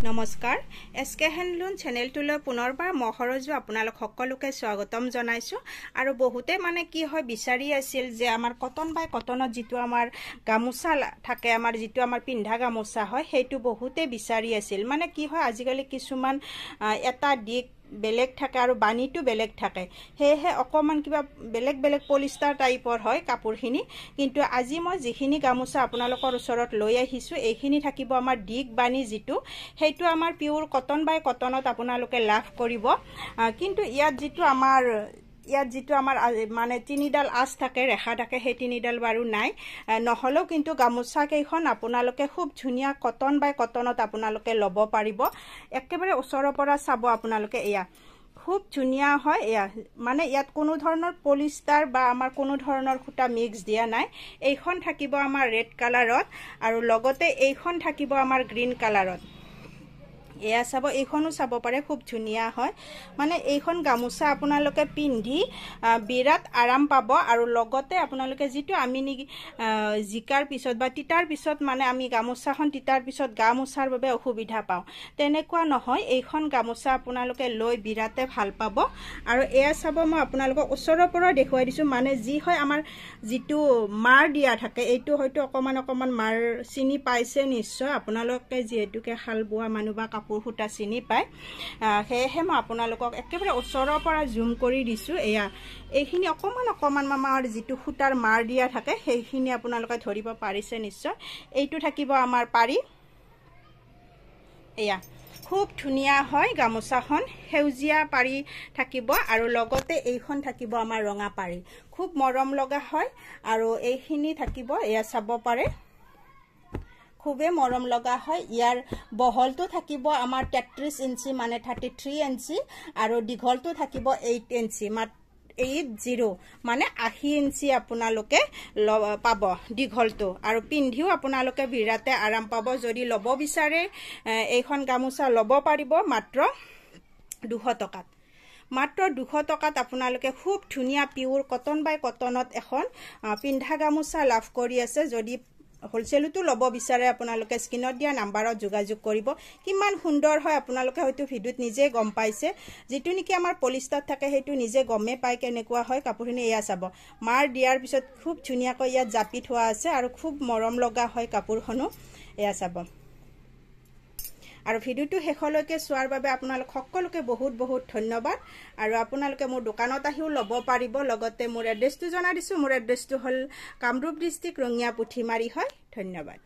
নমস্কাৰ SK handloom চেনেলটোলৈ পুনৰবাৰ মহৰজু আপোনালোক সকলোকে স্বাগতম জনাইছো আৰু বহুতে মানে কি হয় বিচাৰি আছিল যে আমাৰ কটন বাই কটনত যেটো আমাৰ গামোচা থাকে আমাৰ যেটো আমাৰ পিন্ধা গামোচা হয় হেতু বহুতে বিচাৰি আছিল মানে কি হয় আজিকালি কিছুমান এটা দিক বেলেগ থাকে আৰু বাণীটো বেলেগ থাকে হেহে অকমান কিবা বেলেগ পলিষ্টাৰ টাইপৰ হয় কাপোৰখিনি কিন্তু আজি মই যিখিনি গামোচা আপোনালোকৰ ওচৰত লৈ আহিছো এইখিনি থাকিব আমাৰ দিক বাণী যেটো হেতু আমাৰ পিওৰ কটন বাই কটনত আপোনালোকে লাভ কৰিব কিন্তু ইয়াত যেটো আমাৰ মানে তিনিডাল আঁচ থাকে ৰেখা থাকে সেই তিনিডাল বাৰু নাই নহলেও কিন্তু গামোচা কেইখন আপোনালোকে খুব ধুনিয়া কটন বাই কটনত আপোনালোকে লব পাৰিব একেবাৰে ওচৰৰ পৰা চাব আপোনালোকে এয়া খুব ধুনিয়া হয় এয়া মানে ইয়াত কোনো ধৰণৰ পলিষ্টাৰ বা আমাৰ কোনো ধৰণৰ খুটা মিক্স দিয়া নাই এইখন থাকিব আমাৰ ৰেড কালাৰত আৰু লগতে এইখন থাকিব আমাৰ গ্ৰীন কালাৰত এয়া চাব এইখনো চাব পাৰে খুব ধুনিয়া হয় মানে এইখন গামোচা আপোনালোকে পিন্ধি বিৰাট আৰাম পাব আৰু লগতে আপোনালোকে যেটো আমি জিকাৰ পিছত বা তিতাৰ পিছত মানে আমি গামোচাখন তিতাৰ পিছত গামোচাৰ বাবে অসুবিধা পাও তেনেকুৱা নহয় এইখন গামোচা আপোনালোকে লৈ বিৰাটে ভাল পাব আৰু এয়া চাব মই আপোনালোকক ওচৰৰ পৰা দেখুৱাই দিছো মানে যি হয় আমাৰ যেটো মাৰ দিয়া থাকে এইটো হয়তো অকমান মাৰ চিনি পাইছে নিশ্চয় আপোনালোকে যেহেতুকে হাল বোৱা মানুহ বা কাপোৰ ফুটা চিনি পায় হেহে মই আপোনালোকক একেবাৰে ওচৰৰ পৰা জুম কৰি দিছো এয়া এইখিনি অকমান আমাৰ যেটো ফুটাৰ মাৰ দিয়া থাকে সেইখিনি আপোনালোকে ধৰিব পাৰিছে নিশ্চয় এইটো থাকিব আমাৰ পাৰি এয়া খুব ধুনিয়া হয় গামোচাখন হেউজিয়া পাৰি থাকিব আৰু লগতে এইখন থাকিব আমাৰ ৰঙা পাৰি খুব মৰম লগা হয় আৰু এইখিনি থাকিব এয়া চাব পাৰে খুবে মৰম লগা হয় ইয়াৰ বহলটো থাকিব আমাৰ 33 ইঞ্চি মানে 33 ইঞ্চি আৰু দীঘলটো থাকিব 8 ইঞ্চি 80 মানে 80 ইঞ্চি আপোনালোকে পাব দীঘলটো আৰু পিন্ধিও আপোনালোকে বিৰাতে আৰাম পাব যদি লব বিচাৰে এইখন গামোচা লব পাৰিব মাত্ৰ 200 টকাত মাত্ৰ 200 টকাত আপোনালোকে খুব ধুনিয়া পিওৰ কটন বাই কটনত এখন পিন্ধা গামোচা লাভ কৰি আছে যদি হোলসেলটো লব বিচাৰে আপোনালোকে স্ক্ৰিনত দিয়া নাম্বাৰত যোগাযোগ কৰিব কিমান সুন্দৰ হয় আপোনালোকে হয়তো ভিডিওত নিজে গম পাইছে যেটো নেকি আমাৰ পলিষ্টাৰ থাকে হেতু নিজে গমে পাই কেনেকুৱা হয় কাপোৰখিনি এয়া চাব মাৰ দিয়াৰ পিছত খুব ধুনিয়াকৈ ইয়াত জাপি থোৱা আছে আৰু খুব মৰম লগা হয় কাপোৰখনো এয়া চাব আৰু ভিডিওটো শেষলৈকে চোৱাৰ বাবে আপোনালোক সকলোকে বহুত ধন্যবাদ আৰু আপোনালোকে মোৰ দোকানত আহিও লব পাৰিব লগতে মোৰ এড্ৰেছটো জনাই দিছো মোৰ এড্ৰেছটো হল কামৰূপ ডিস্ট্ৰিক্ট ৰঙিয়া পুঠিমাৰী হয় ধন্যবাদ